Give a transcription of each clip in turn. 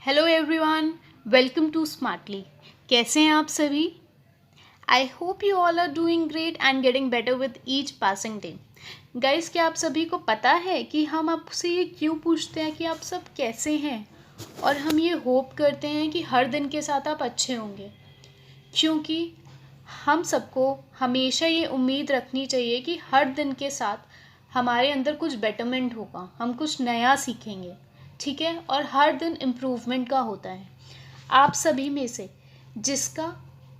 Hello everyone, welcome to Smartly. कैसे हैं आप सभी? I hope you all are doing great and getting better with each passing day. Guys, क्या आप सभी को पता है कि हम आपसे ये क्यों पूछते हैं कि आप सब कैसे हैं, और हम ये होप करते हैं कि हर दिन के साथ आप अच्छे होंगे? क्योंकि हम सबको हमेशा ये उम्मीद रखनी चाहिए कि हर दिन के साथ हमारे अंदर कुछ बेटरमेंट होगा, हम कुछ नया सीखेंगे, ठीक है? और हर दिन इम्प्रूवमेंट का होता है। आप सभी में से जिसका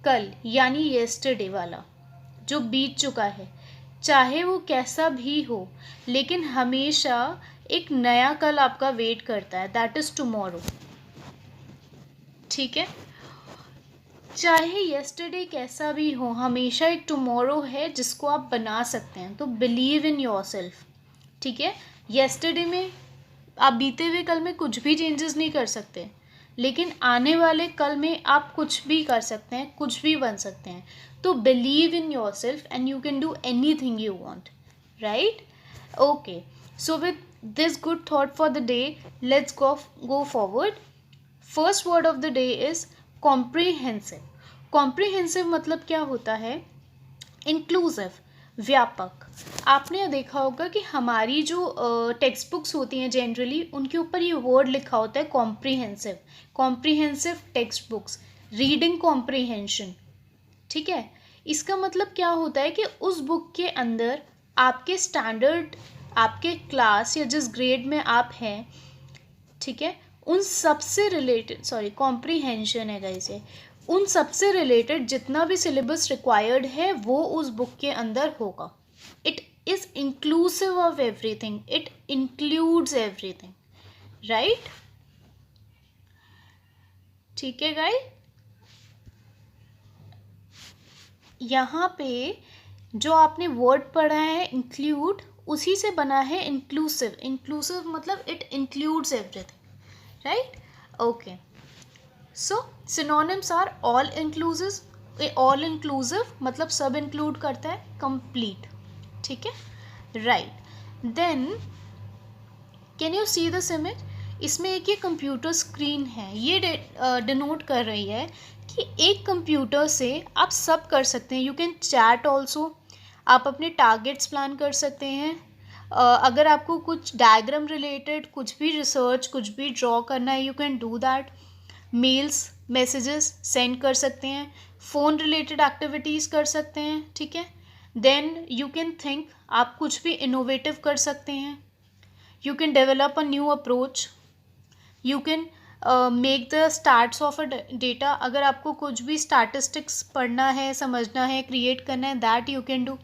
कल यानी येस्टरडे वाला जो बीत चुका है, चाहे वो कैसा भी हो, लेकिन हमेशा एक नया कल आपका वेट करता है, दैट इज़ टुमारो। ठीक है? चाहे येस्टरडे कैसा भी हो, हमेशा एक टुमारो है जिसको आप बना सकते हैं। तो बिलीव इन योरसेल्फ। ठीक है? येस्टरडे में आप बीते हुए कल में कुछ भी चेंजेस नहीं कर सकते, लेकिन आने वाले कल में आप कुछ भी कर सकते हैं, कुछ भी बन सकते हैं। तो believe in yourself and you can do anything you want, right? Okay, so with this good thought for the day, let's go forward. First word of the day is comprehensive. Comprehensive मतलब क्या होता है? Inclusive, व्यापक। आपने देखा होगा कि हमारी जो टेक्स्ट बुक्स होती हैं जनरली, उनके ऊपर ये वर्ड लिखा होता है comprehensive. Comprehensive text books, reading comprehension. ठीक है? इसका मतलब क्या होता है कि उस बुक के अंदर आपके स्टैंडर्ड, आपके क्लास या जिस ग्रेड में आप हैं, ठीक है, उन सबसे रिलेटेड, सॉरी कॉम्प्रीहेंशन है गाइस, उन सबसे रिलेटेड जितना भी सिलेबस रिक्वायर्ड है वो उस बुक के अंदर होगा। It is inclusive of everything, it includes everything, right? ठीक है गाइस, यहाँ पे जो आपने वर्ड पढ़ा है इंक्लूड, उसी से बना है इंक्लूसिव। इंक्लूसिव मतलब it includes everything, right? Okay, so synonyms are all inclusive मतलब सब include करता है, complete, ठीक है, right? Then can you see this image? इसमें एक ये कंप्यूटर स्क्रीन है, ये डिनोट कर रही है कि एक कंप्यूटर से आप सब कर सकते हैं। यू कैन चैट ऑल्सो, आप अपने टारगेट्स प्लान कर सकते हैं। अगर आपको कुछ डायग्राम रिलेटेड कुछ भी रिसर्च, कुछ भी ड्रॉ करना है, you can do that. Mails, messages send कर सकते हैं, फ़ोन रिलेटेड एक्टिविटीज़ कर सकते हैं, ठीक है। देन यू कैन थिंक, आप कुछ भी इनोवेटिव कर सकते हैं। You can develop a new approach, you can make the starts of a data. अगर आपको कुछ भी स्टैटिस्टिक्स पढ़ना है, समझना है, क्रिएट करना है, that you can do.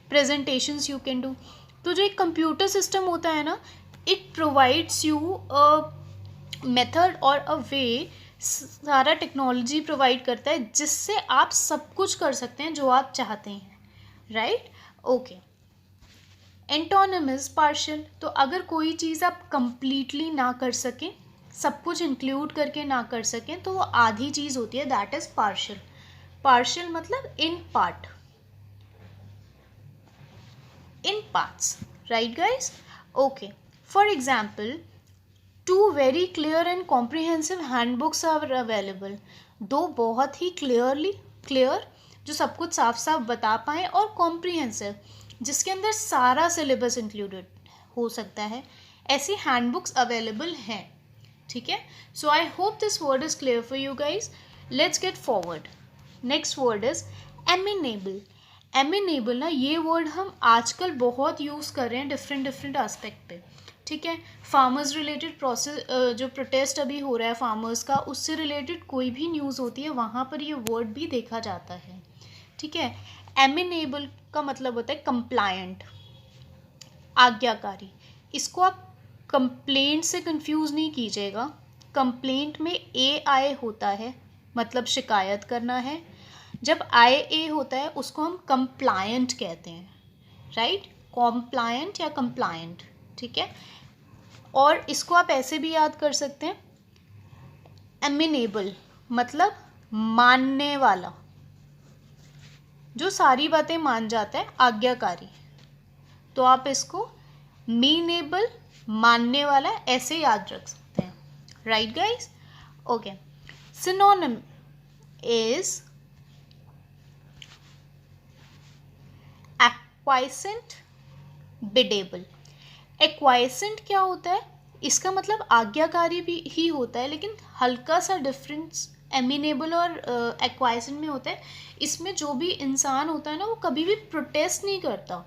Presentations you can do. तो जो एक कंप्यूटर सिस्टम होता है ना, it provides you a method और अ वे, सारा टेक्नोलॉजी प्रोवाइड करता है जिससे आप सब कुछ कर सकते हैं जो आप चाहते हैं, right? Okay. Antonym is partial. तो अगर कोई चीज़ आप कंप्लीटली ना कर सकें, सब कुछ इंक्लूड करके ना कर सकें, तो वो आधी चीज़ होती है, दैट इज पार्शियल। पार्शियल मतलब in part, in parts, right guys? Okay, for example, two very clear and comprehensive handbooks are available. दो बहुत ही क्लियर जो सब कुछ साफ साफ बता पाएँ, और कॉम्प्रिहेंसिव जिसके अंदर सारा सिलेबस इंक्लूडेड हो सकता है, ऐसी हैंडबुक्स अवेलेबल हैं, ठीक है। So I hope this word is clear for you guys. Let's get forward. Next word is amenable. Amenable ना, ये वर्ड हम आजकल बहुत यूज़ कर रहे हैं डिफरेंट एस्पेक्ट पे, ठीक है। फार्मर्स रिलेटेड प्रोसेस, जो प्रोटेस्ट अभी हो रहा है फार्मर्स का, उससे रिलेटेड कोई भी न्यूज़ होती है, वहाँ पर ये वर्ड भी देखा जाता है, ठीक है। एमिनेबल का मतलब होता है कंप्लायंट, आज्ञाकारी। इसको आप कंप्लेंट से कंफ्यूज नहीं कीजिएगा। कंप्लेंट में AI होता है, मतलब शिकायत करना है। जब IA होता है उसको हम कंप्लायंट कहते हैं, राइट? कॉम्प्लायंट या कंप्लायंट, ठीक है। और इसको आप ऐसे भी याद कर सकते हैं, एमिनेबल मतलब मानने वाला, जो सारी बातें मान जाता है, आज्ञाकारी। तो आप इसको मीनेबल, मानने वाला, ऐसे याद रख सकते हैं, right guys? Okay. Synonym is acquiescent, biddable. एक्वाइसेंट क्या होता है? इसका मतलब आज्ञाकारी भी ही होता है, लेकिन हल्का सा डिफरेंस एमिनेबल और एक्वाइसेंट में होता है. इसमें जो भी इंसान होता है ना, वो कभी भी प्रोटेस्ट नहीं करता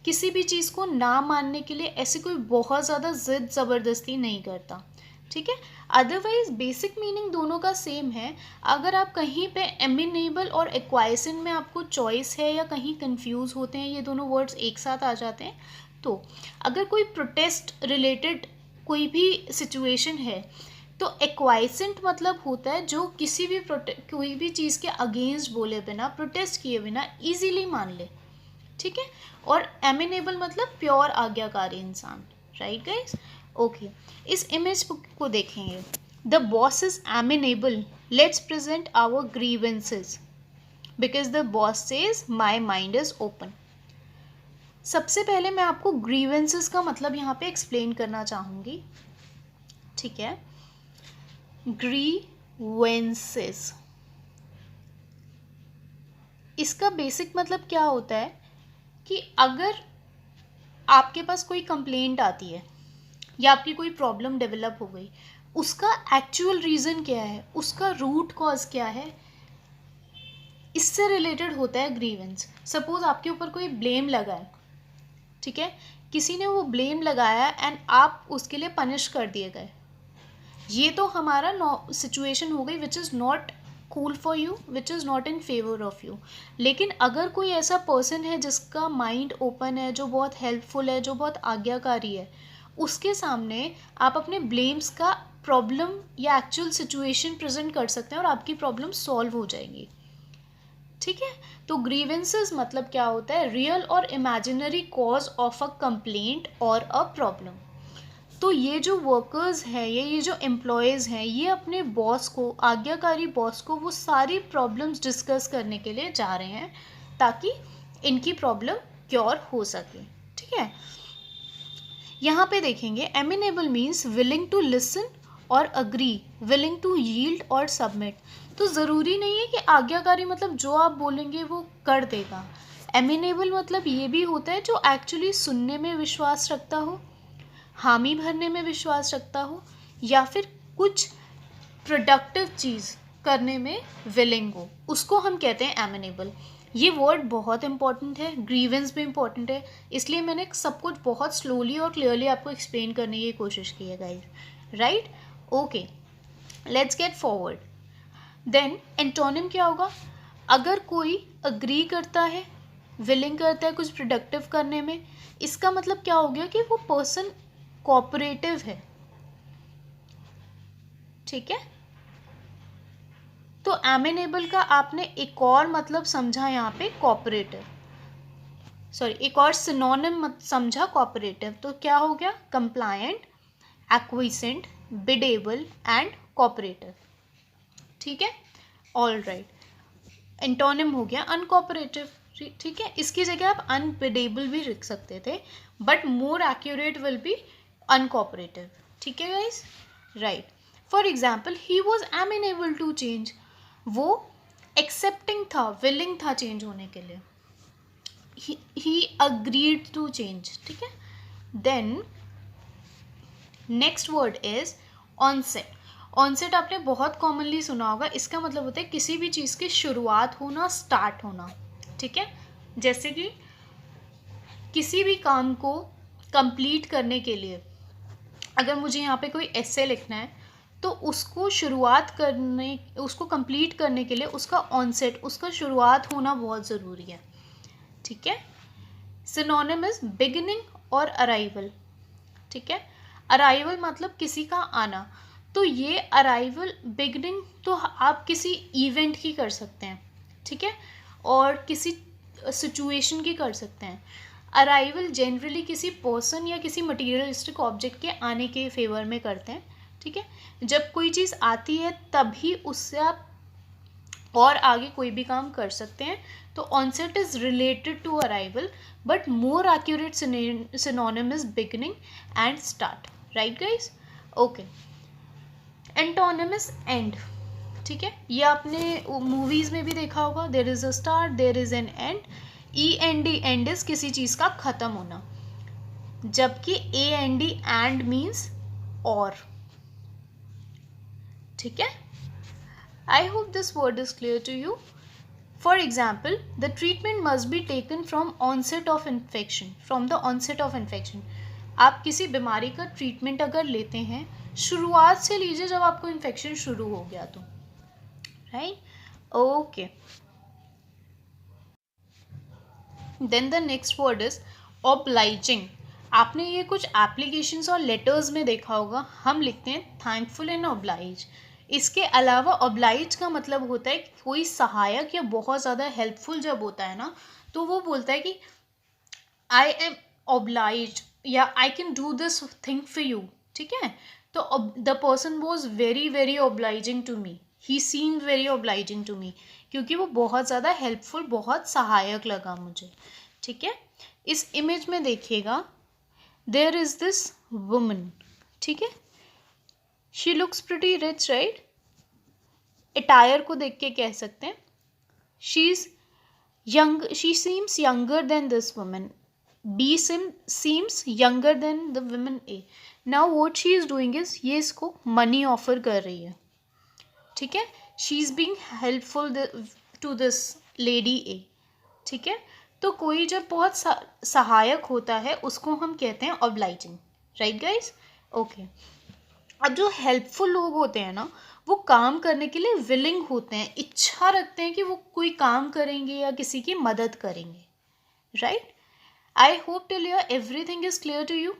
किसी भी चीज़ को ना मानने के लिए, ऐसी कोई बहुत ज़्यादा ज़िद ज़बरदस्ती नहीं करता. ठीक है. अदरवाइज बेसिक मीनिंग दोनों का सेम है. अगर आप कहीं पे एमिनेबल और एक्वाइसेंट में आपको चॉइस है या कहीं कंफ्यूज होते हैं, ये दोनों वर्ड्स एक साथ आ जाते हैं, तो अगर कोई प्रोटेस्ट रिलेटेड कोई भी सिचुएशन है, तो एक्वाइसेंट मतलब होता है जो किसी भी कोई भी चीज़ के अगेंस्ट बोले बिना, प्रोटेस्ट किए बिना इजीली मान ले. ठीक है. और एमिनेबल मतलब प्योर आज्ञाकारी इंसान. Right guys. ओके. इस इमेज को देखेंगे. The boss is amenable, let's present our grievances because the boss says my mind is open. सबसे पहले मैं आपको ग्रीवेंसेस का मतलब यहाँ पे एक्सप्लेन करना चाहूँगी. ठीक है. ग्रीवेंसेस, इसका बेसिक मतलब क्या होता है कि अगर आपके पास कोई कंप्लेंट आती है या आपकी कोई प्रॉब्लम डेवलप हो गई, उसका एक्चुअल रीज़न क्या है, उसका रूट कॉज क्या है, इससे रिलेटेड होता है ग्रीवेंस. सपोज आपके ऊपर कोई ब्लेम लगा है. ठीक है. किसी ने वो ब्लेम लगाया एंड आप उसके लिए पनिश कर दिए गए. ये तो हमारा सिचुएशन हो गई which is not cool for you, which is not in favour of you. लेकिन अगर कोई ऐसा पर्सन है जिसका माइंड ओपन है, जो बहुत हेल्पफुल है, जो बहुत आज्ञाकारी है, उसके सामने आप अपने ब्लेम्स का प्रॉब्लम या एक्चुअल सिचुएशन प्रेजेंट कर सकते हैं और आपकी प्रॉब्लम सॉल्व हो जाएगी. ठीक है. तो ग्रीवेंसेस मतलब क्या होता है? रियल और imaginary cause of a complaint और अ प्रॉब्लम. तो ये जो वर्कर्स हैं, ये जो एम्प्लॉयज़ हैं, ये अपने बॉस को, आज्ञाकारी बॉस को, वो सारी प्रॉब्लम्स डिस्कस करने के लिए जा रहे हैं ताकि इनकी प्रॉब्लम क्योर हो सके. ठीक है. यहाँ पे देखेंगे amenable means willing to listen और अग्री, विलिंग टू यील्ड और सबमिट. तो ज़रूरी नहीं है कि आज्ञाकारी मतलब जो आप बोलेंगे वो कर देगा. एमिनेबल मतलब ये भी होता है जो एक्चुअली सुनने में विश्वास रखता हो, हामी भरने में विश्वास रखता हो, या फिर कुछ प्रोडक्टिव चीज़ करने में विलिंग हो, उसको हम कहते हैं एमिनेबल. ये वर्ड बहुत इंपॉर्टेंट है, ग्रीवेंस भी इंपॉर्टेंट है, इसलिए मैंने सब कुछ बहुत स्लोली और क्लियरली आपको एक्सप्लेन करने की कोशिश की है guys. Right. Okay. Let's get forward. Then antonym क्या होगा? अगर कोई अग्री करता है, विलिंग करता है कुछ प्रोडक्टिव करने में, इसका मतलब क्या हो गया कि वो पर्सन कोऑपरेटिव है. ठीक है. तो एमिनेबल का आपने एक और मतलब समझा यहाँ पे, कोऑपरेटिव. सॉरी, एक और सिनोनिम समझा कोऑपरेटिव. तो क्या हो गया? Compliant, acquiescent, biddable and cooperative. ठीक है. All right. एंटोनिम हो गया अनकोऑपरेटिव. ठीक है. इसकी जगह आप अनबिडेबल भी लिख सकते थे, but more accurate will be uncooperative. ठीक है guys. Right. For example, he was amenable to change. वो एक्सेप्टिंग था, विलिंग था चेंज होने के लिए. He agreed to change. ठीक है. Then next word is onset. Onset आपने बहुत कॉमनली सुना होगा. इसका मतलब होता है किसी भी चीज़ की शुरुआत होना, स्टार्ट होना. ठीक है. जैसे कि किसी भी काम को कंप्लीट करने के लिए अगर मुझे यहाँ पे कोई एसे लिखना है, तो उसको शुरुआत करने, उसको कंप्लीट करने के लिए उसका ऑनसेट, उसका शुरुआत होना बहुत ज़रूरी है. ठीक है. सिनोनिम इज बिगिनिंग और अराइवल. ठीक है. अराइवल मतलब किसी का आना. तो ये अराइवल, बिगिनिंग तो आप किसी इवेंट की कर सकते हैं. ठीक है. और किसी सिचुएशन की कर सकते हैं. अराइवल जनरली किसी पर्सन या किसी मटीरियलिस्टिक ऑब्जेक्ट के आने के फेवर में करते हैं. ठीक है. जब कोई चीज़ आती है तभी उससे आप और आगे कोई भी काम कर सकते हैं. तो onset is related to arrival, but more accurate synonym is beginning and start. Right guys. Okay. Antonyms end, ठीक है, ये आपने मूवीज में भी देखा होगा, there is a start there is an end, E N D end is किसी चीज का खत्म होना, जबकि A N D and means और, ठीक है। I hope this word is clear to you. For example, the treatment must be taken from onset of infection, from the onset of infection. आप किसी बीमारी का ट्रीटमेंट अगर लेते हैं शुरुआत से लीजिए जब आपको इन्फेक्शन शुरू हो गया तो, right, okay. Then the next word is obliging। आपने ये कुछ एप्लीकेशंस और लेटर्स में देखा होगा, हम लिखते हैं थैंकफुल एंड oblige। इसके अलावा oblige का मतलब होता है कि कोई सहायक या बहुत ज़्यादा हेल्पफुल जब होता है ना, तो वो बोलता है कि आई एम obliged या I can do this thing for you, ठीक है। तो the person was very very obliging to me, he seemed very obliging to me, क्योंकि वो बहुत ज़्यादा हेल्पफुल, बहुत सहायक लगा मुझे, ठीक है। इस इमेज में देखिएगा, देयर इज दिस वुमन, ठीक है, she looks pretty rich, right. Attire को देख के कह सकते हैं she is young, she seems younger than this woman, B seems younger than the woman A. Now what she is doing is, ये इसको मनी ऑफर कर रही है, ठीक है, she is being helpful to this lady A, ठीक है। तो कोई जब बहुत सहायक होता है उसको हम कहते हैं obliging, राइट गाइज, ओके। अब जो हेल्पफुल लोग होते हैं ना, वो काम करने के लिए विलिंग होते हैं, इच्छा रखते हैं कि वो कोई काम करेंगे या किसी की मदद करेंगे, right. I hope till your everything is clear to you.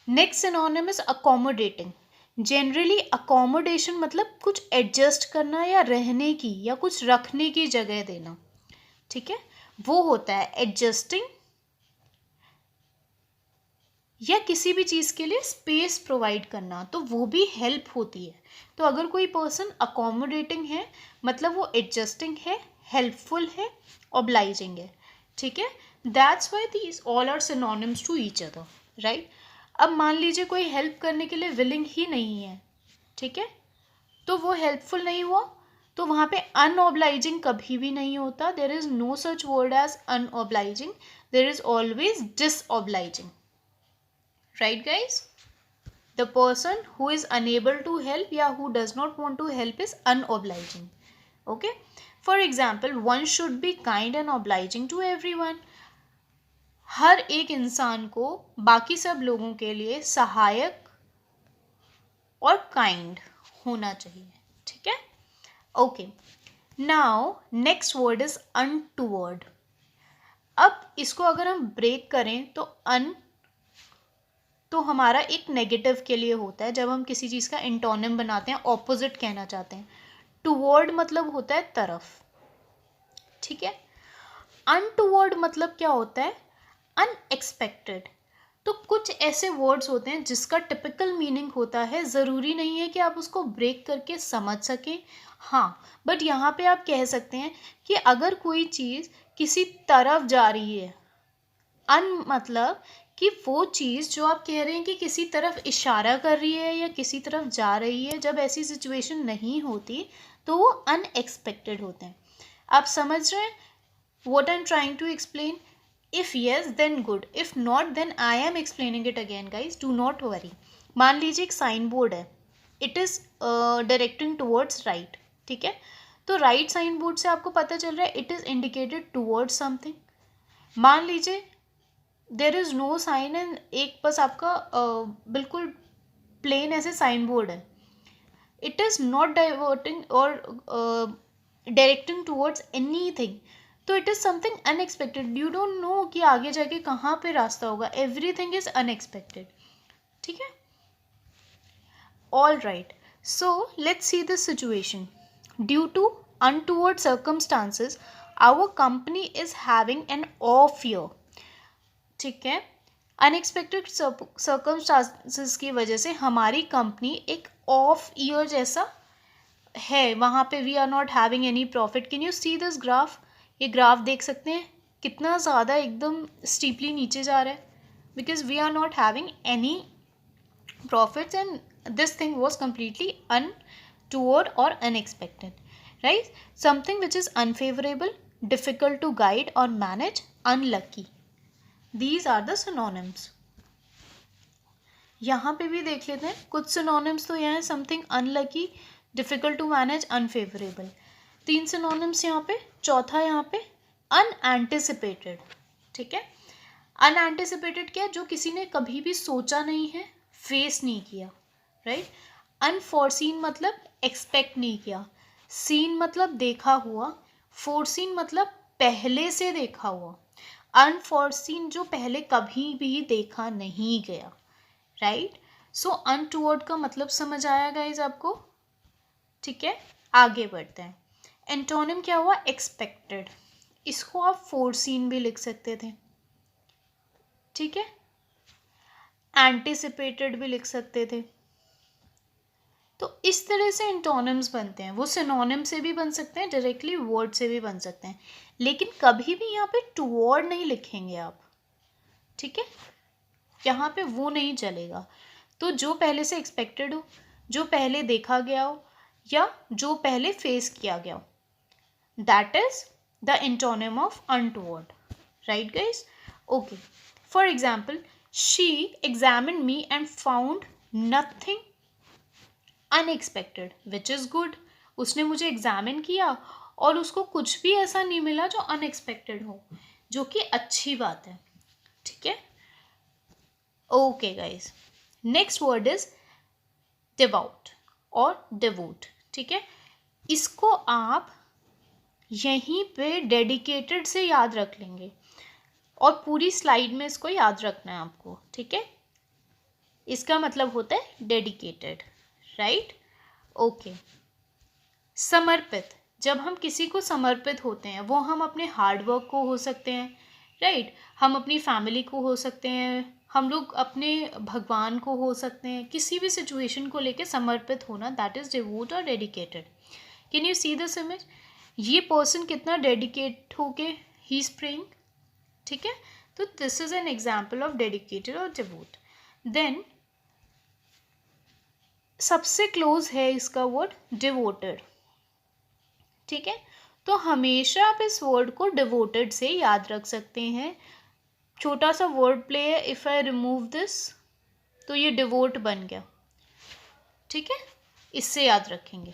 Next synonym is accommodating. Generally accommodation मतलब कुछ एडजस्ट करना या रहने की या कुछ रखने की जगह देना, ठीक है, वो होता है एडजस्टिंग, या किसी भी चीज़ के लिए स्पेस प्रोवाइड करना, तो वो भी हेल्प होती है। तो अगर कोई पर्सन अकोमोडेटिंग है मतलब वो एडजस्टिंग है, हेल्पफुल है, ऑब्लाइजिंग है, ठीक है। That's why these all are synonyms to each other, right. अब मान लीजिए कोई हेल्प करने के लिए विलिंग ही नहीं है, ठीक है, तो वो हेल्पफुल नहीं हुआ, तो वहाँ पे अनऑब्लाइजिंग कभी भी नहीं होता। There is no such word as unobliging, there is always disobliging, right guys. The person who is unable to help या who does not want to help is unobliging, okay. For example, one should be kind and obliging to everyone. हर एक इंसान को बाकी सब लोगों के लिए सहायक और काइंड होना चाहिए, ठीक है, okay. Now next word is untoward. अब इसको अगर हम ब्रेक करें तो अन तो हमारा एक नेगेटिव के लिए होता है, जब हम किसी चीज़ का एंटोनिम बनाते हैं, ऑपोजिट कहना चाहते हैं। टूवर्ड मतलब होता है तरफ, ठीक है। अनटूवर्ड मतलब क्या होता है, अनएक्सपेक्टेड। तो कुछ ऐसे वर्ड्स होते हैं जिसका टिपिकल मीनिंग होता है, ज़रूरी नहीं है कि आप उसको ब्रेक करके समझ सकें, हाँ, बट यहाँ पे आप कह सकते हैं कि अगर कोई चीज़ किसी तरफ जा रही है, अन मतलब कि वो चीज़ जो आप कह रहे हैं कि किसी तरफ इशारा कर रही है या किसी तरफ जा रही है, जब ऐसी सिचुएशन नहीं होती तो वो अनएक्सपेक्टेड होते हैं। आप समझ रहे हैं what I'm trying to explain? If yes, then good. If not, then I am explaining it again, guys. Do not worry. मान लीजिए एक साइन बोर्ड है, it is directing towards right, ठीक है। तो राइट साइन बोर्ड से आपको पता चल रहा है it is indicated towards something. मान लीजिए there is no sign and एक बस आपका बिल्कुल प्लेन ऐसे साइन बोर्ड है, it is not diverting or directing towards anything, तो it is something unexpected. You don't know कि आगे जाके कहाँ पे रास्ता होगा, एवरीथिंग इज अनएक्सपेक्टेड, ठीक है, all right. So let's see this situation. Due to untoward circumstances our company is having an off year, ठीक है। अनएक्सपेक्टेड सर्कमस्टांसेस की वजह से हमारी कंपनी एक ऑफ ईयर जैसा है, वहाँ पे we are not having any profit. Can you see this graph? ये ग्राफ देख सकते हैं कितना ज़्यादा एकदम स्टीपली नीचे जा रहा है, because we are not having any profits and this thing was completely untoward or unexpected, right? Something which is unfavorable, difficult to guide or manage, unlucky. These are the synonyms. यहाँ पे भी देख लेते हैं कुछ सिनोनिम्स तो यहाँ है, something unlucky, difficult to manage, unfavourable. 3 synonyms यहाँ पे. चौथा यहाँ पे अनएंटिसिपेटेड. ठीक है, अनएंटिसिपेटेड क्या है? जो किसी ने कभी भी सोचा नहीं है, फेस नहीं किया, राइट. अनफोरसीन मतलब एक्सपेक्ट नहीं किया. सीन मतलब देखा हुआ. फोरसीन मतलब पहले से देखा हुआ. अनफोरसीन जो पहले कभी भी देखा नहीं गया, राइट. सो अनटुवर्ड का मतलब समझ आया गाइज आपको? ठीक है, आगे बढ़ते हैं. एंटोनिम क्या हुआ? एक्सपेक्टेड. इसको आप फोरसीन भी लिख सकते थे. ठीक है, एंटिसिपेटेड भी लिख सकते थे. तो इस तरह से एंटोनिम्स बनते हैं. वो सिनोनिम से भी बन सकते हैं, डायरेक्टली वर्ड से भी बन सकते हैं, लेकिन कभी भी यहाँ पे टुवर्ड नहीं लिखेंगे आप. ठीक है, यहाँ पे वो नहीं चलेगा. तो जो पहले से एक्सपेक्टेड हो, जो पहले देखा गया हो, या जो पहले फेस किया गया हो, that is the antonym of untoward. Right guys? Okay. For example, she examined me and found nothing unexpected, which is good. उसने मुझे एग्जामिन किया और उसको कुछ भी ऐसा नहीं मिला जो अनएक्सपेक्टेड हो, जो कि अच्छी बात है. ठीक है, okay guys. Next word is devote और डिवोट. ठीक है, इसको आप यहीं पे डेडिकेटेड से याद रख लेंगे और पूरी स्लाइड में इसको याद रखना है आपको. ठीक है, इसका मतलब होता है डेडिकेटेड. Right, okay. समर्पित, जब हम किसी को समर्पित होते हैं, वो हम अपने हार्डवर्क को हो सकते हैं, राइट. हम अपनी फैमिली को हो सकते हैं, हम लोग अपने भगवान को हो सकते हैं. किसी भी सिचुएशन को लेके समर्पित होना, दैट इज डिवोट और dedicated. Can you see this image? ये पर्सन कितना डेडिकेट होके ही इज प्रेइंग. ठीक है, तो this is an example of dedicated और डिवोट. देन सबसे क्लोज है इसका वर्ड डिवोटेड. ठीक है, तो हमेशा आप इस वर्ड को डिवोटेड से याद रख सकते हैं. छोटा सा वर्ड प्ले है. इफ आई रिमूव दिस, तो ये डिवोट बन गया. ठीक है, इससे याद रखेंगे.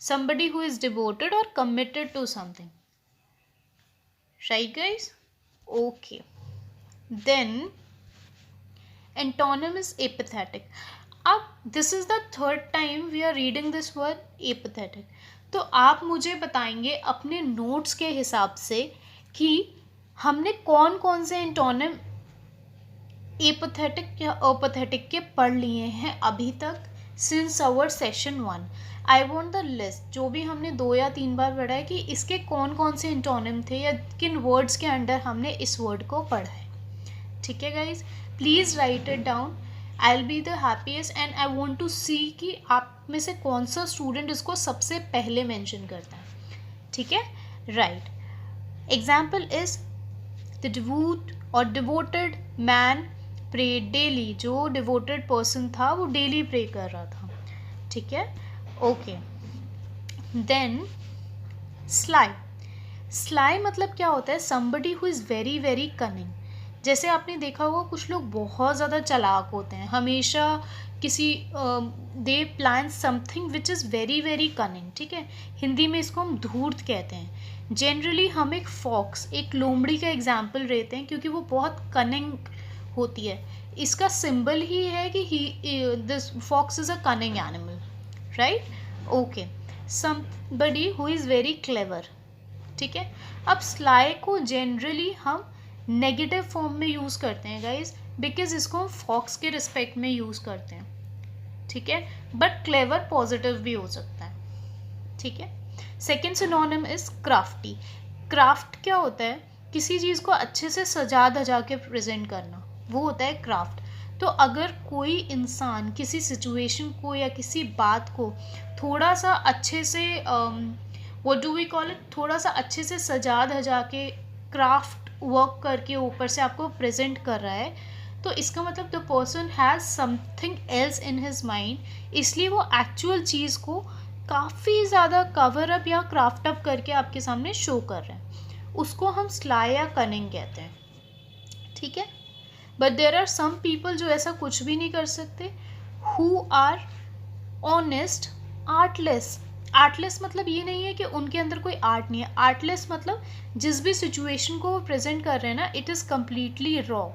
somebody who is devoted or committed to something. Right guys? Okay. Then antonym is apathetic. अब this is the third time we are reading this word apathetic. तो आप मुझे बताएंगे अपने नोट्स के हिसाब से कि हमने कौन कौन से एंटोनिम एपैथेटिक या अपैथेटिक के पढ़ लिए हैं अभी तक since our session 1. I want the list. जो भी हमने 2 या 3 बार पढ़ा है कि इसके कौन कौन से एंटोनिम थे या किन वर्ड्स के अंडर हमने इस वर्ड को पढ़ा है. ठीक है guys, please write it down. I will be the happiest and I want to see कि आप में से कौन सा स्टूडेंट इसको सबसे पहले मेंशन करता है. ठीक है, right. Example is the devote और डिवोटेड मैन प्रे डेली. जो डिवोटेड पर्सन था वो डेली प्रे कर रहा था. ठीक है, ओके. Then sly. स्लाई मतलब क्या होता है? somebody who is very very cunning. जैसे आपने देखा होगा कुछ लोग बहुत ज़्यादा चालाक होते हैं, हमेशा किसी दे plan something which is very very cunning. ठीक है, हिंदी में इसको हम धूर्त कहते हैं. जनरली हम एक फॉक्स, एक लोमड़ी का एग्जाम्पल लेते हैं क्योंकि वो बहुत कनिंग होती है. इसका सिंबल ही है कि this fox is a cunning animal. Right, okay. Somebody who is very clever. ठीक है, अब स्लाई को जनरली हम नेगेटिव फॉर्म में यूज़ करते हैं गाइज, बिकॉज इसको हम फॉक्स के रिस्पेक्ट में यूज़ करते हैं. ठीक है, बट क्लेवर पॉजिटिव भी हो सकता है. ठीक है, second synonym is crafty. Craft क्या होता है? किसी चीज़ को अच्छे से सजा धजा के प्रेजेंट करना, वो होता है क्राफ्ट. तो अगर कोई इंसान किसी सिचुएशन को या किसी बात को थोड़ा सा अच्छे से what do we call it, थोड़ा सा अच्छे से सजा धजा के क्राफ्ट वर्क करके ऊपर से आपको प्रेजेंट कर रहा है, तो इसका मतलब the person has something else in his mind, इसलिए वो एक्चुअल चीज़ को काफ़ी ज़्यादा कवर अप या क्राफ्ट अप करके आपके सामने शो कर रहे हैं, उसको हम स्लाई या कनिंग कहते हैं, ठीक है। But there are some people जो ऐसा कुछ भी नहीं कर सकते, who are honest artless. Artless मतलब ये नहीं है कि उनके अंदर कोई आर्ट नहीं है, आर्टलेस मतलब जिस भी सिचुएशन को वो प्रेजेंट कर रहे हैं ना, इट इज़ कम्प्लीटली रॉ,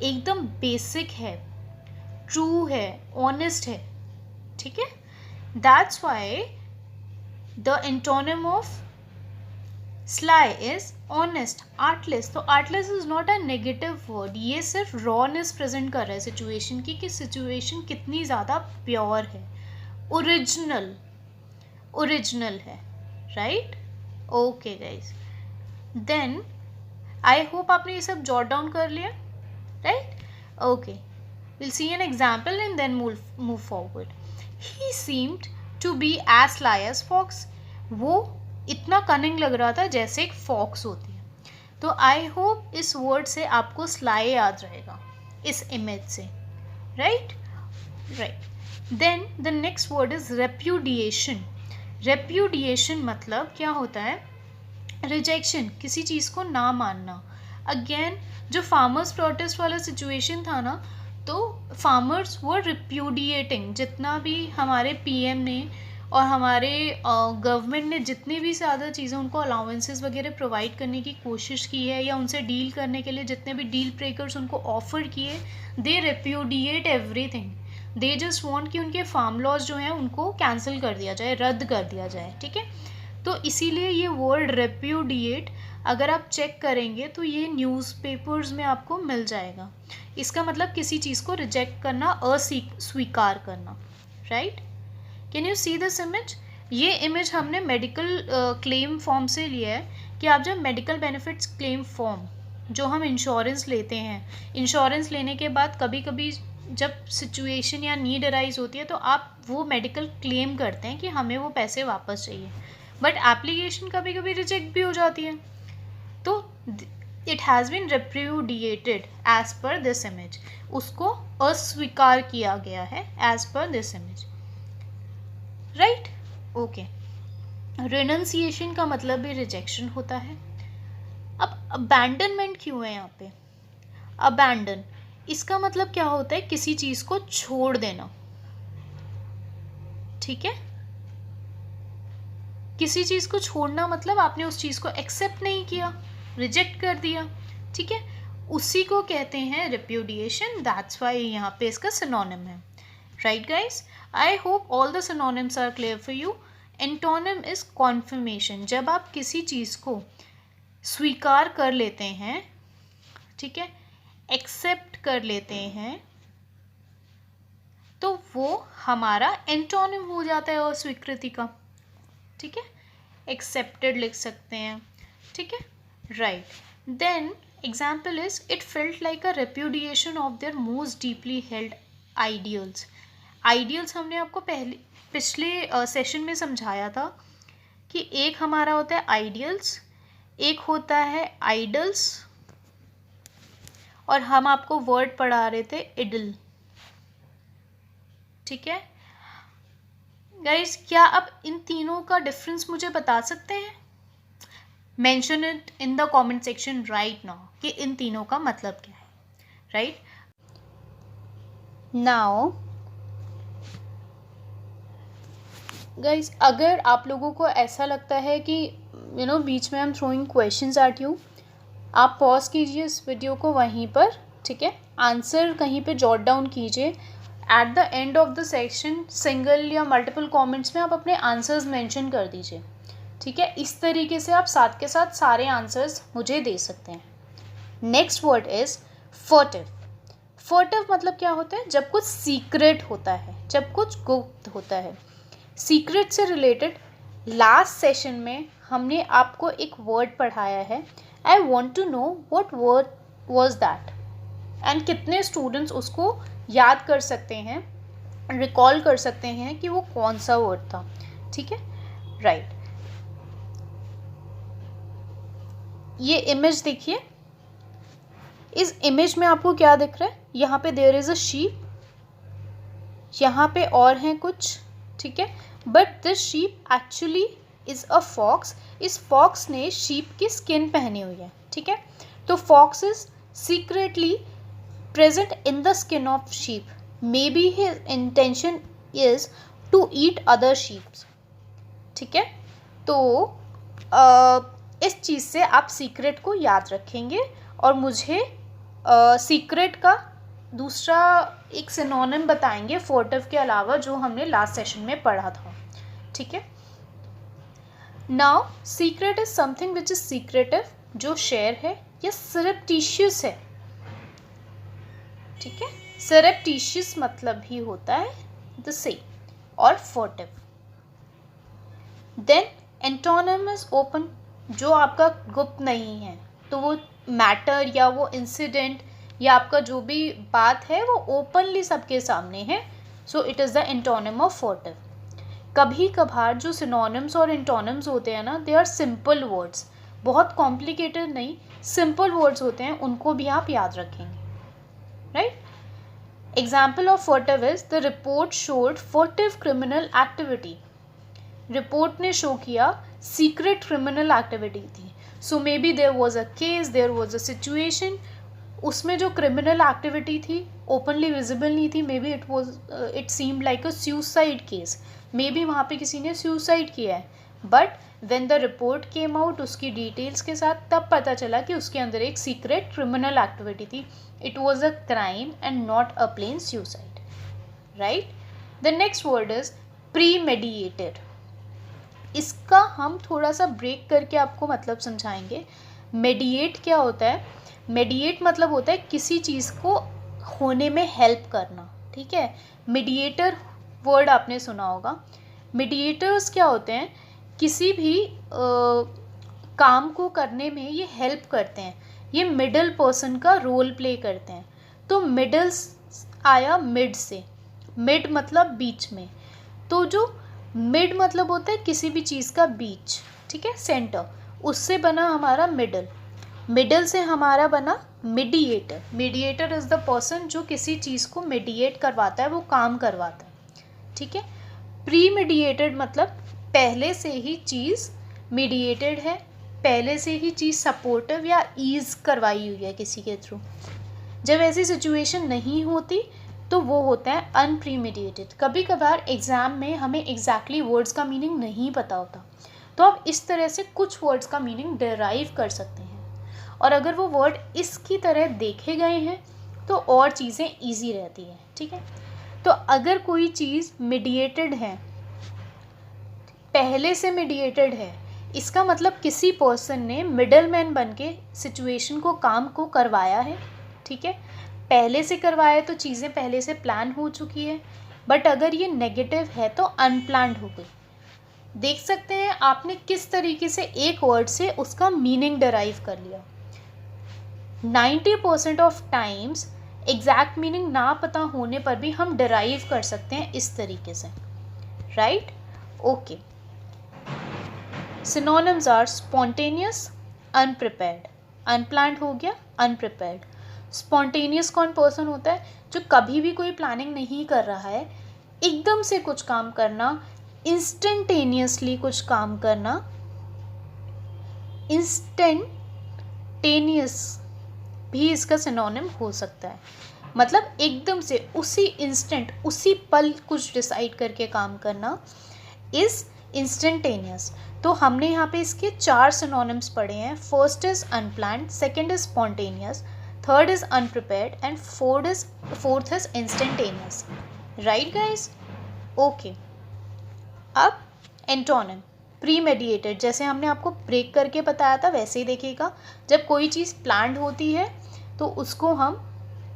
एकदम बेसिक है, ट्रू है, ऑनेस्ट है, ठीक है। That's why the antonym of sly is honest, artless। तो artless is not a negative word, ये सिर्फ rawness प्रेजेंट कर रहा है सिचुएशन की, कि सिचुएशन कितनी ज़्यादा प्योर है, ओरिजिनल है, right. Okay guys, then I hope आपने ये सब जॉट डाउन कर लिया, right. Okay, we'll see an example and then move forward। He seemed to be as sly as fox। वो इतना कनिंग लग रहा था जैसे एक फॉक्स होती है। तो आई होप इस वर्ड से आपको स्लाई याद रहेगा, इस इमेज से, right. Then the next word is repudiation. Repudiation मतलब क्या होता है, रिजेक्शन, किसी चीज़ को ना मानना। अगेन जो फार्मर्स प्रोटेस्ट वाला सिचुएशन था ना, तो फार्मर्स वो रिप्यूडिएटिंग, जितना भी हमारे पीएम ने और हमारे गवर्नमेंट ने जितनी भी ज़्यादा चीज़ें उनको अलाउंसेस वगैरह प्रोवाइड करने की कोशिश की है, या उनसे डील करने के लिए जितने भी डील ब्रेकर्स उनको ऑफर किए, they repudiate everything. They just want कि उनके फार्म लॉज जो हैं उनको कैंसिल कर दिया जाए, रद्द कर दिया जाए, ठीक है। तो इसीलिए ये वर्ड रेप्यूडिएट अगर आप चेक करेंगे तो ये न्यूज़पेपर्स में आपको मिल जाएगा। इसका मतलब किसी चीज़ को रिजेक्ट करना, अस्वीकार करना, right. Can you see this image? ये इमेज हमने मेडिकल क्लेम फॉर्म से लिया है, कि आप जब मेडिकल बेनिफिट्स क्लेम फॉर्म जो हम इंश्योरेंस लेते हैं, इंश्योरेंस लेने के बाद कभी कभी जब सिचुएशन या नीड अराइज होती है तो आप वो मेडिकल क्लेम करते हैं कि हमें वो पैसे वापस चाहिए, बट एप्लीकेशन कभी कभी रिजेक्ट भी हो जाती है, तो it has been repudiated as per this image, उसको अस्वीकार किया गया है as per this image, right. Okay, renunciation का मतलब भी रिजेक्शन होता है। अब अबैंडनमेंट क्यों है यहाँ पे? अबैंडन, इसका मतलब क्या होता है, किसी चीज़ को छोड़ देना, ठीक है। किसी चीज़ को छोड़ना मतलब आपने उस चीज़ को एक्सेप्ट नहीं किया, रिजेक्ट कर दिया, ठीक है, उसी को कहते हैं रेप्यूडिएशन। दैट्स वाई यहाँ पे इसका सिनोनिम है, right guys. I hope all the synonyms are clear for you. Antonym is confirmation, जब आप किसी चीज़ को स्वीकार कर लेते हैं, ठीक है, एक्सेप्ट कर लेते हैं, तो वो हमारा एंटोनिम हो जाता है अस्वीकृति का, ठीक है। एक्सेप्टेड लिख सकते हैं, ठीक है, right. Then example is it felt like a repudiation of their most deeply held ideals. Ideals हमने आपको पिछले सेशन में समझाया था कि एक हमारा होता है आइडियल्स, एक होता है आइडल्स, और हम आपको वर्ड पढ़ा रहे थे इडल, ठीक है गाइस। क्या आप इन तीनों का डिफरेंस मुझे बता सकते हैं? Mention it in the comment section right now कि इन तीनों का मतलब क्या है, राइट। नाउ गाइस, अगर आप लोगों को ऐसा लगता है कि बीच में हम थ्रोइंग क्वेश्चंस एट यू, आप पॉज कीजिए इस वीडियो को वहीं पर, ठीक है, आंसर कहीं पे जॉट डाउन कीजिए। At the end of the section single या मल्टीपल कमेंट्स में आप अपने आंसर्स मेंशन कर दीजिए, ठीक है। इस तरीके से आप साथ के साथ सारे आंसर्स मुझे दे सकते हैं। Next word is furtive. Furtive मतलब क्या होता है? जब कुछ सीक्रेट होता है, जब कुछ गुप्त होता है। सीक्रेट से रिलेटेड लास्ट सेशन में हमने आपको एक वर्ड पढ़ाया है। I want to know what word was that, and कितने स्टूडेंट्स उसको याद कर सकते हैं, रिकॉल कर सकते हैं कि वो कौन सा वर्ड था, ठीक है, राइट। ये इमेज देखिए, इस इमेज में आपको क्या दिख रहा है? यहाँ पे देयर इज़ अ शीप, यहाँ पे और हैं कुछ, ठीक है, but this sheep actually is a fox. इस फॉक्स ने शीप की स्किन पहनी हुई है, ठीक है। तो fox is secretly present in the skin of sheep. Maybe his intention is to eat other sheep. ठीक है, तो इस चीज़ से आप सीक्रेट को याद रखेंगे और मुझे सीक्रेट का दूसरा एक सिनोनिम बताएंगे फॉर्टिव के अलावा, जो हमने लास्ट सेशन में पढ़ा था, ठीक है। Now secret is something which is secretive, जो शेयर है, या सरप्टिशियस है, ठीक है। सरप्टिशियस मतलब भी होता है द सेम और फॉर्टिव। देन एंटोनिम इज ओपन, जो आपका गुप्त नहीं है, तो वो मैटर या वो इंसिडेंट या आपका जो भी बात है वो ओपनली सबके सामने है, so it is the antonym of furtive. कभी कभार जो सिनोनिम्स और एंटोनिम्स होते हैं ना, दे आर सिंपल वर्ड्स, बहुत कॉम्प्लिकेटेड नहीं, सिंपल वर्ड्स होते हैं, उनको भी आप याद रखेंगे, right. Example of furtive is the report showed furtive criminal activity. Report ने शो किया सीक्रेट क्रिमिनल एक्टिविटी थी, so maybe there was a case, there was a situation, उसमें जो क्रिमिनल एक्टिविटी थी ओपनली विजिबल नहीं थी, maybe it seemed like a suicide case, maybe वहाँ पे किसी ने सुसाइड किया है, but when the report came out उसकी डिटेल्स के साथ, तब पता चला कि उसके अंदर एक सीक्रेट क्रिमिनल एक्टिविटी थी, it was a crime and not a plain suicide, right. The next word is premeditated. इसका हम थोड़ा सा ब्रेक करके आपको मतलब समझाएंगे। मेडिएट क्या होता है? मेडिएट मतलब होता है किसी चीज़ को होने में हेल्प करना, ठीक है। मीडिएटर वर्ड आपने सुना होगा। मीडिएटर्स क्या होते हैं? किसी भी काम को करने में ये हेल्प करते हैं, ये मिडल पर्सन का रोल प्ले करते हैं। तो मिडल्स आया मिड से, मिड मतलब बीच में, तो जो मिड मतलब होता है किसी भी चीज़ का बीच, ठीक है, सेंटर, उससे बना हमारा मिडल, मिडल से हमारा बना mediator. Mediator is the person जो किसी चीज़ को मीडिएट करवाता है, वो काम करवाता है, ठीक है। प्री मीडिएटेड मतलब पहले से ही चीज़ मीडिएटेड है, पहले से ही चीज़ सपोर्टिव या ईज करवाई हुई है किसी के थ्रू। जब ऐसी सिचुएशन नहीं होती तो वो होता है अनप्रीमेडिएटेड। कभी कभार एग्ज़ाम में हमें एग्जैक्टली वर्ड्स का मीनिंग नहीं पता होता, तो आप इस तरह से कुछ वर्ड्स का मीनिंग डिराइव कर सकते हैं, और अगर वो वर्ड इसकी तरह देखे गए हैं तो और चीज़ें ईजी रहती हैं, ठीक है। तो अगर कोई चीज़ मीडिएटेड है, पहले से मीडिएटेड है, इसका मतलब किसी पर्सन ने मिडल मैन बन के सिचुएशन को, काम को करवाया है, ठीक है। पहले से करवाया तो चीज़ें पहले से प्लान हो चुकी है, बट अगर ये नेगेटिव है तो अनप्लान्ड हो गई। देख सकते हैं आपने किस तरीके से एक वर्ड से उसका मीनिंग डिराइव कर लिया। 90% ऑफ टाइम्स एग्जैक्ट मीनिंग ना पता होने पर भी हम डिराइव कर सकते हैं इस तरीके से, right. Okay, synonyms are spontaneous, unprepared. Unplanned हो गया, अनप्रिपेयर्ड। स्पॉन्टेनियस कौन पर्सन होता है? जो कभी भी कोई प्लानिंग नहीं कर रहा है, एकदम से कुछ काम करना, इंस्टेंटेनियसली कुछ काम करना। इंस्टेंटेनियस भी इसका सिनोनिम हो सकता है, मतलब एकदम से उसी इंस्टेंट, उसी पल कुछ डिसाइड करके काम करना इज इंस्टेंटेनियस। तो हमने यहाँ पे इसके 4 सिनोनिम्स पढ़े हैं। First is unplanned, second is spontaneous, third is अनप्रिपेयर्ड and fourth is instantaneous, right guys. Okay, अब एंटोनिम प्रीमेडिएटेड, जैसे हमने आपको ब्रेक करके बताया था वैसे ही देखिएगा। जब कोई चीज़ प्लान्ड होती है तो उसको हम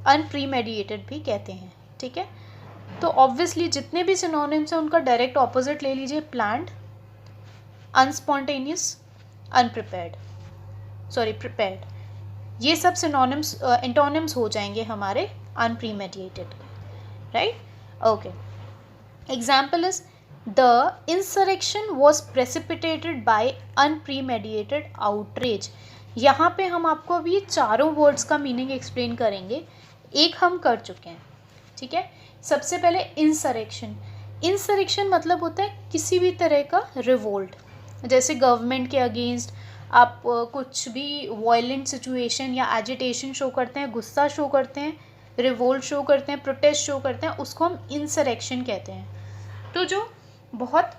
अनप्रीमेडिएटेड भी कहते हैं, ठीक है। तो ऑब्वियसली जितने भी सिनोनिम्स हैं उनका डायरेक्ट ऑपोजिट ले लीजिए, planned, unspontaneous, unprepared, sorry prepared. ये सब सिनोनिम्स एंटोनिम्स हो जाएंगे हमारे unpremeditated, right. Okay, example is the insurrection was precipitated by unpremeditated outrage. यहाँ पे हम आपको अभी चारों वर्ड्स का मीनिंग एक्सप्लेन करेंगे। एक हम कर चुके हैं, ठीक है। सबसे पहले इंसरेक्शन। इंसरेक्शन मतलब होता है किसी भी तरह का रिवोल्ट, जैसे गवर्नमेंट के अगेंस्ट आप कुछ भी वायलेंट सिचुएशन या एजिटेशन शो करते हैं, गुस्सा शो करते हैं, रिवोल्ट शो करते हैं, प्रोटेस्ट शो करते हैं, उसको हम इंसरेक्शन कहते हैं। तो जो बहुत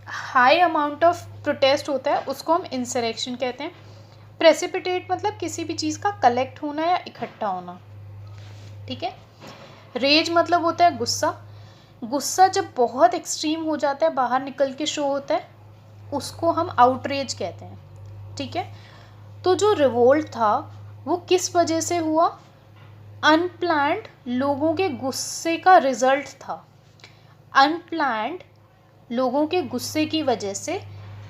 हाई अमाउंट ऑफ प्रोटेस्ट होता है उसको हम इंसरेक्शन कहते हैं। प्रेसिपिटेट मतलब किसी भी चीज़ का कलेक्ट होना या इकट्ठा होना, ठीक है। रेज मतलब होता है गुस्सा। गुस्सा जब बहुत एक्सट्रीम हो जाता है, बाहर निकल के शो होता है, उसको हम आउटरेज कहते हैं, ठीक है। तो जो रिवोल्ट था वो किस वजह से हुआ? अनप्लान्ड लोगों के गुस्से का रिजल्ट था। अनप्लान्ड लोगों के गुस्से की वजह से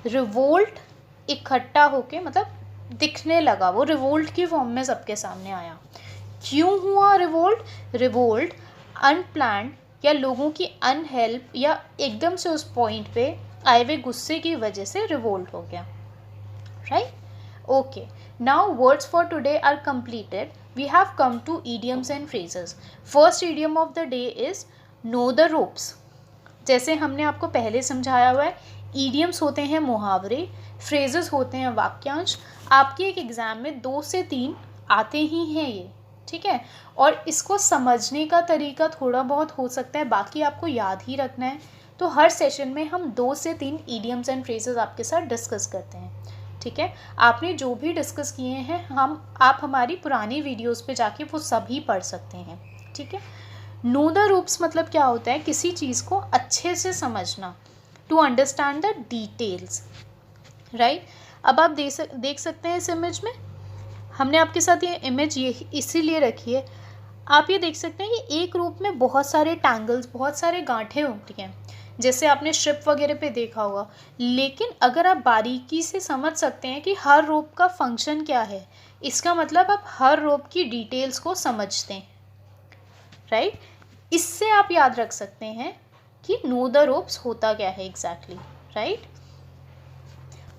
रिवोल्ट इकट्ठा होके मतलब दिखने लगा, वो रिवोल्ट की फॉर्म में सबके सामने आया। क्यों हुआ रिवोल्ट? रिवोल्ट अनप्लान्ड या लोगों की अनहेल्प या एकदम से उस पॉइंट पे आए हुए गुस्से की वजह से रिवोल्ट हो गया, right? Okay, now words for today are completed. We have come to idioms and phrases. First idiom of the day is know the ropes. जैसे हमने आपको पहले समझाया हुआ है, idioms होते हैं मुहावरे, phrases होते हैं वाक्यांश। आपके एक एग्ज़ाम में 2 से 3 आते ही हैं ये, ठीक है। और इसको समझने का तरीका थोड़ा बहुत हो सकता है, बाकी आपको याद ही रखना है। तो हर सेशन में हम 2 से 3 idioms and phrases आपके साथ डिस्कस करते हैं, ठीक है। आपने जो भी डिस्कस किए हैं आप हमारी पुरानी वीडियोस पे जाके वो सभी पढ़ सकते हैं, ठीक है। नो द रूप्स मतलब क्या होता है? किसी चीज़ को अच्छे से समझना, to understand the details, right. अब आप देख सकते हैं इस इमेज में, हमने आपके साथ ये इमेज ये इसीलिए रखी है, आप ये देख सकते हैं कि एक रूप में बहुत सारे टैंगल्स, बहुत सारे गांठें होती हैं, जैसे आपने शिप वगैरह पे देखा होगा। लेकिन अगर आप बारीकी से समझ सकते हैं कि हर रोप का फंक्शन क्या है, इसका मतलब आप हर रोप की डिटेल्स को समझते हैं, राइट। इससे आप याद रख सकते हैं कि नो द रोप्स होता क्या है exactly, right.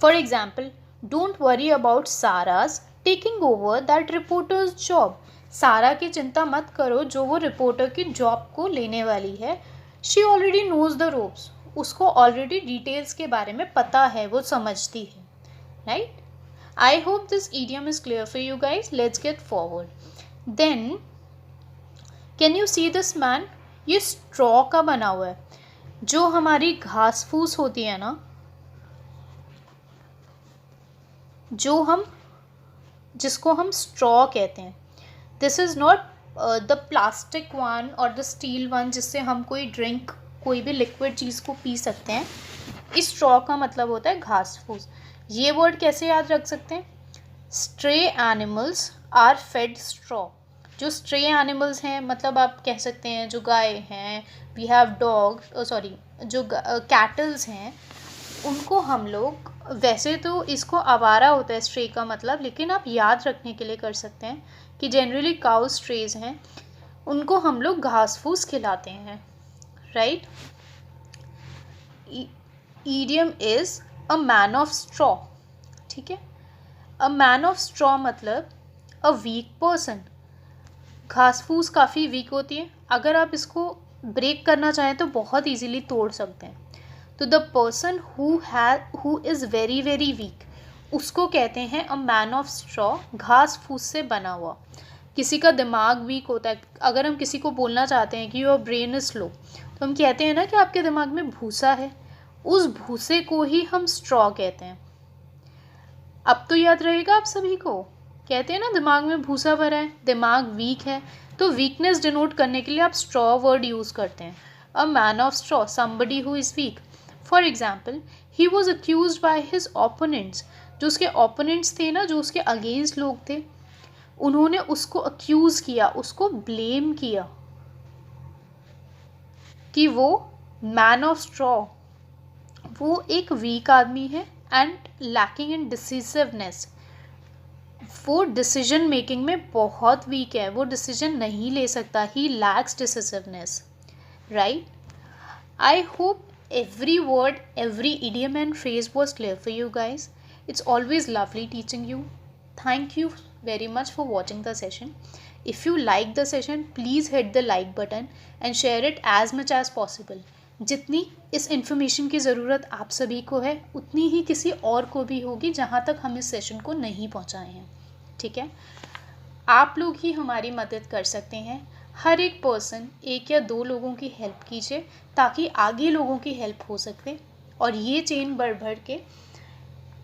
For example, don't worry about Sara's taking over that reporter's job. Sara की चिंता मत करो जो वो रिपोर्टर की जॉब को लेने वाली है। She already knows the ropes, उसको ऑलरेडी डिटेल्स के बारे में पता है, वो समझती है, right. I hope this idiom is clear for you guys. Let's get forward. Then can you see this man? ये स्ट्रॉ का बना हुआ है। जो हमारी घास फूस होती है ना, जिसको हम स्ट्रॉ कहते हैं, this is not the plastic one और द स्टील वन जिससे हम कोई ड्रिंक, कोई भी लिक्विड चीज़ को पी सकते हैं। इस स्ट्रॉ का मतलब होता है घास फूस। ये वर्ड कैसे याद रख सकते हैं? Stray animals are fed straw. जो स्ट्रे एनिमल्स हैं, मतलब आप कह सकते हैं जो गाय हैं, वी हैव डॉग, सॉरी जो कैटल्स हैं, उनको हम लोग, वैसे तो इसको आवारा होता है स्ट्रे का मतलब, लेकिन आप याद रखने के लिए कर सकते हैं कि जनरली काउ स्ट्रेज हैं, उनको हम लोग घास फूस खिलाते हैं, right. Idiom is a man of straw, ठीक है। अ मैन ऑफ स्ट्रॉ मतलब अ वीक पर्सन। घास फूस काफ़ी वीक होती है, अगर आप इसको ब्रेक करना चाहें तो बहुत इजीली तोड़ सकते हैं। तो the person who is very very weak, उसको कहते हैं अ मैन ऑफ स्ट्रॉ, घास फूस से बना हुआ। किसी का दिमाग वीक होता है, अगर हम किसी को बोलना चाहते हैं कि योर ब्रेन इज स्लो, तो हम कहते हैं ना कि आपके दिमाग में भूसा है, उस भूसे को ही हम स्ट्रॉ कहते हैं। अब तो याद रहेगा आप सभी को, कहते हैं ना दिमाग में भूसा भरा है, दिमाग वीक है, तो वीकनेस डिनोट करने के लिए आप स्ट्रॉ वर्ड यूज़ करते हैं। A man of straw, somebody who is weak. For example, he was accuse by his opponents. जो उसके ओपोनेंट्स थे ना, जो उसके अगेंस्ट लोग थे, उन्होंने उसको अक्यूज़ किया, उसको ब्लेम किया कि वो मैन ऑफ स्ट्रॉ, वो एक वीक आदमी है एंड लैकिंग इन डिसीसिवनेस। वो डिसीजन मेकिंग में बहुत वीक है, वो डिसीजन नहीं ले सकता, he lacks decisiveness, right. I hope every word, every idiom and phrase was clear for you guys. It's always lovely teaching you. Thank you very much for watching the session. If you like the session, please hit the like button and share it as much as possible. जितनी इस information की ज़रूरत आप सभी को है उतनी ही किसी और को भी होगी जहाँ तक हम इस सेशन को नहीं पहुँचाए हैं. ठीक है, आप लोग ही हमारी मदद कर सकते हैं. हर एक पर्सन 1 या 2 लोगों की हेल्प कीजिए ताकि आगे लोगों की हेल्प हो सके और ये चेन बढ़ के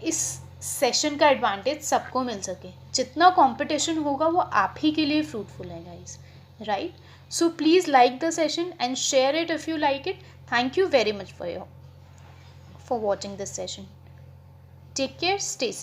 इस सेशन का एडवांटेज सबको मिल सके. जितना कंपटीशन होगा वो आप ही के लिए फ्रूटफुल है guys, right? So please like the session and share it if you like it. Thank you very much for watching this session. Take care, stay safe.